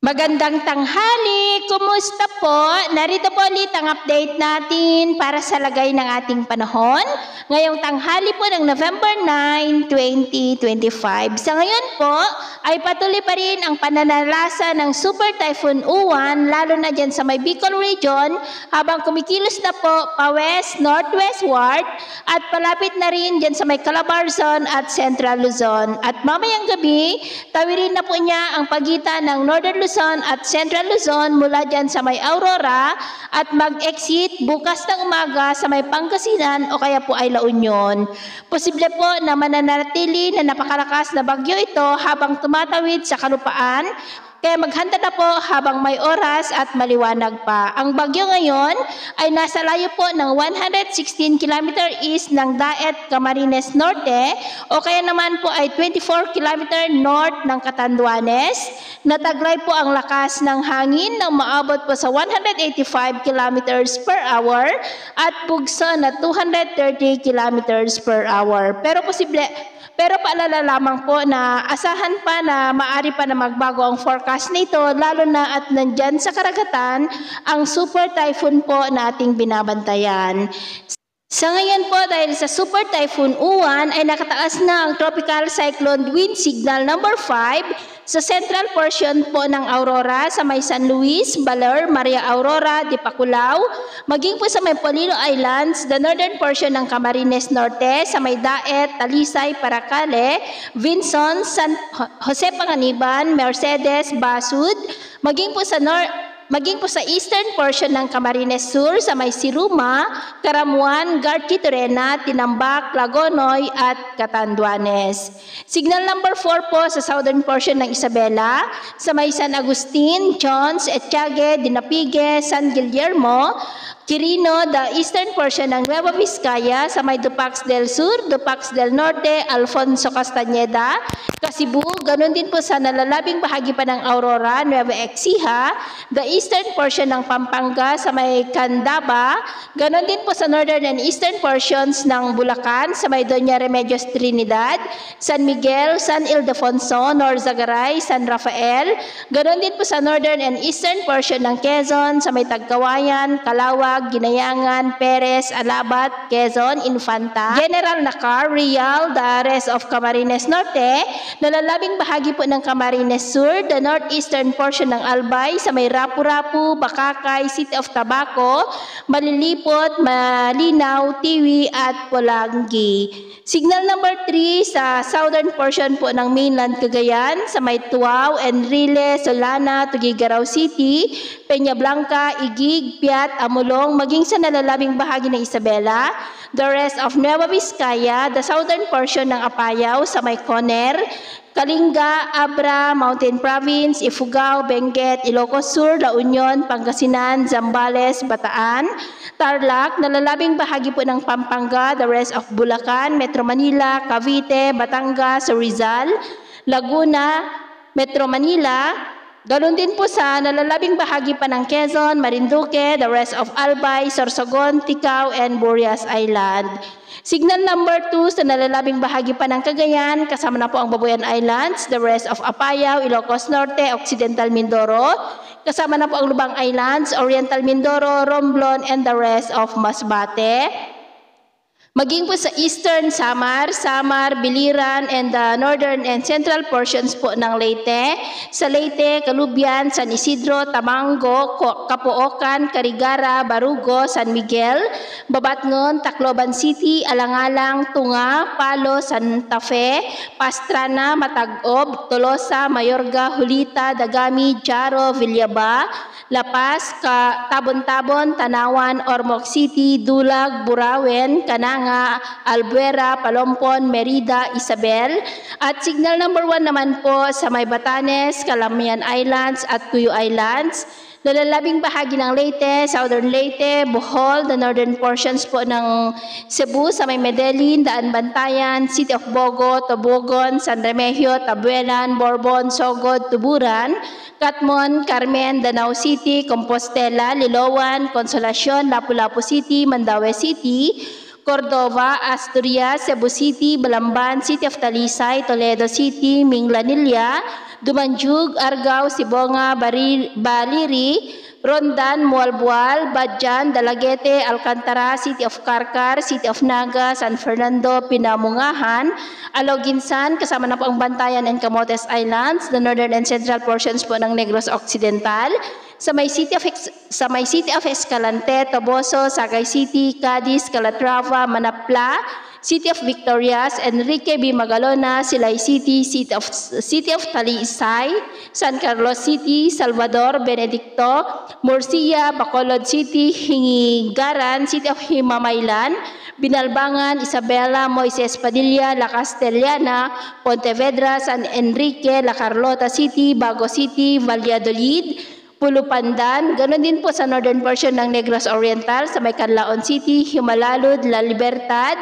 Magandang tanghali! Kumusta po? Narito po ulit ang update natin para sa lagay ng ating panahon. Ngayong tanghali po ng November 9, 2025. Sa ngayon po ay patuloy pa rin ang pananalasa ng Super Typhoon Uwan lalo na dyan sa may Bicol Region habang kumikilos na po pa-west, northwestward at palapit na rin dyan sa may Calabarzon at Central Luzon. At mamayang gabi, tawirin na po niya ang pagitan ng Northern Luzon at Central Luzon mula dyan sa may Aurora at mag-exit bukas ng umaga sa may Pangasinan o kaya po ay La Union. Posible po na mananatili na napakalakas na bagyo ito habang tumatawid sa kalupaan. Kaya maghanda na po habang may oras at maliwanag pa. Ang bagyo ngayon ay nasa layo po ng 116 km east ng Daet, Camarines Norte o kaya naman po ay 24 km north ng Catanduanes. Nataglay po ang lakas ng hangin na maabot po sa 185 km per hour at bugso na 230 km per hour. Pero paalala lamang po na asahan pa na maaari pa na magbago ang forecast nito lalo na at nandyan sa karagatan ang super typhoon po na ating binabantayan. Sa ngayon po dahil sa Super Typhoon Uwan ay nakataas na ang Tropical Cyclone Wind Signal number 5 sa central portion po ng Aurora sa may San Luis, Baler, Maria Aurora, Dipaculao, maging po sa may Polillo Islands, the northern portion ng Camarines Norte, sa may Daet, Talisay, Paracale, Vinson, San Jose Panganiban, Mercedes, Basud, maging po sa eastern portion ng Camarines Sur sa may Siruma, Caramuan, Garchitorena, Tinambak, Lagonoy at Catanduanes. Signal number 4 po sa southern portion ng Isabela, sa may San Agustin, Jones, Etiague, Dinapigue, San Guillermo, Quirino, the eastern portion ng Nueva Vizcaya, sa may Dupax del Sur, Dupax del Norte, Alfonso Castañeda, Kasibu, ganun din po sa nalalabing bahagi pa ng Aurora, Nueva Ecija, the eastern portion ng Pampanga sa may Candaba, ganun din po sa northern and eastern portions ng Bulacan sa may Doña Remedios Trinidad, San Miguel, San Ildefonso, Norzagaray, San Rafael, ganun din po sa northern and eastern portion ng Quezon sa may Tagkawayan, Calawag, Ginayangan, Perez, Alabat, Quezon, Infanta, General Nakar, Real, the rest of Camarines Norte, nalalabing bahagi po ng Camarines Sur, the northeastern portion ng Albay sa may Rapu-Rapu, Bakakay, City of Tabaco, Malilipot, Malinaw, Tiwi at Pulangi. Signal number 3 sa southern portion po ng mainland Cagayan sa may Tuaw, Enrile, Solana, Tugigaraw City, Peña Blanca, Igig, Piat, Amulong, maging sa nalalabing bahagi ng Isabela, the rest of Nueva Vizcaya, the southern portion ng Apayao sa may Coner, Kalinga, Abra, Mountain Province, Ifugao, Benguet, Ilocos Sur, La Union, Pangasinan, Zambales, Bataan, Tarlac, nalalabing bahagi po ng Pampanga, the rest of Bulacan, Metro Manila, Cavite, Batangas, Rizal, Laguna, Metro Manila, ganoon din po sa nalalabing bahagi pa ng Quezon, Marinduque, the rest of Albay, Sorsogon, Ticao, and Burias Island. Signal number 2 sa nalalabing bahagi pa ng Cagayan, kasama na po ang Babuyan Islands, the rest of Apayao, Ilocos Norte, Occidental Mindoro, kasama na po ang Lubang Islands, Oriental Mindoro, Romblon, and the rest of Masbate. Maging po sa eastern Samar, Biliran, and the northern and central portions po ng Leyte, sa Leyte, Calubian, San Isidro, Tamango, Capoocan, Carigara, Barugo, San Miguel, Babatngon, Tacloban City, Alangalang, Tunga, Palo, Santa Fe, Pastrana, Matagob, Tolosa, Mayorga, Hulita, Dagami, Jaro, Villaba, La Paz, Tabon-Tabon, Tanawan, Ormoc City, Dulag, Burawen, Cananga, Albuera, Palompon, Merida, Isabel. At signal number 1 naman po sa may Batanes, Calamian Islands at Cuyo Islands. Nalalabing bahagi ng Leyte, Southern Leyte, Bohol, the northern portions po ng Cebu sa may Medellin, Daan Bantayan, City of Bogo, Tobogon, San Remigio, Tabuelan, Borbon, Sogod, Tuburan, Catmon, Carmen, Danao City, Compostela, Liloan, Consolacion, Lapu-Lapu City, Mandaue City, Cordova, Asturias, Cebu City, Balamban, City of Talisay, Toledo City, Minglanilla, Dumanjug, Argao, Sibonga, Baliri, Rondan, Mualbual, Badjan, Dalaguete, Alcantara, City of Carcar, City of Naga, San Fernando, Pinamungahan, Aloginsan, kasama na po ang Bantayan and Camotes Islands, the northern and central portions po ng Negros Occidental, sa may City of Escalante, Toboso, Sagay City, Cadiz, Calatrava, Manapla, City of Victorias, Enrique B. Magalona, Silay City, City of Talisay, San Carlos City, Salvador, Benedicto, Murcia, Bacolod City, Hingigaran, City of Himamaylan, Binalbangan, Isabela, Moises Padilla, La Castellana, Pontevedra, San Enrique, La Carlota City, Bago City, Valladolid, Pulupandan, ganoon din po sa northern portion ng Negros Oriental, sa may Canlaon City, Himalalud, La Libertad,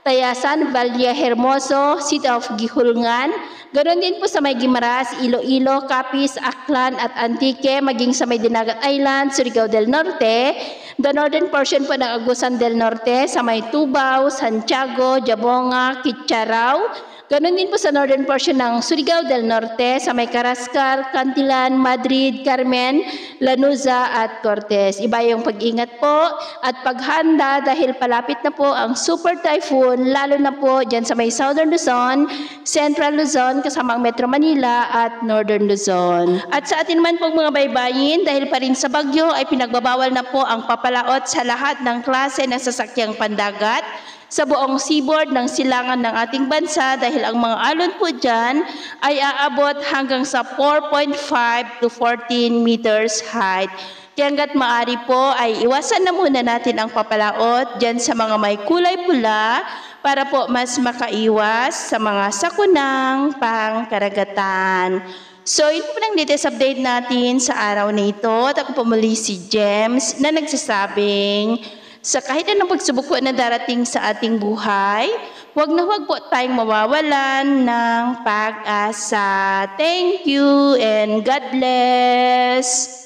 Tayasan, Vallehermoso, City of Gihulngan, ganoon din po sa may Guimaras, Iloilo, Capiz, Aklan at Antique, maging sa may Dinagat Island, Surigao del Norte, the northern portion po ng Agusan del Norte, sa may Tubao, Santiago, Jabonga, Kitcharao, ganoon din po sa northern portion ng Surigao del Norte, sa may Carrascal, Cantilan, Madrid, Carmen, Lanuza at Cortez. Iba yung pag-ingat po at paghanda dahil palapit na po ang super typhoon, lalo na po dyan sa may Southern Luzon, Central Luzon, kasama ang Metro Manila at Northern Luzon. At sa atin man pong mga baybayin, dahil pa rin sa bagyo ay pinagbabawal na po ang papalaot sa lahat ng klase ng sasakyang pandagat sa buong seaboard ng silangan ng ating bansa dahil ang mga alon po dyan ay aabot hanggang sa 4.5 to 14 meters height. Kaya hanggat maaari po ay iwasan na muna natin ang papalaot dyan sa mga may kulay pula para po mas makaiwas sa mga sakunang pangkaragatan. So, ito po lang latest update natin sa araw na ito. At ako po muli si Gems na nagsasabing, sa kahit anong pagsubok po na darating sa ating buhay, huwag na huwag po tayong mawawalan ng pag-asa. Thank you and God bless!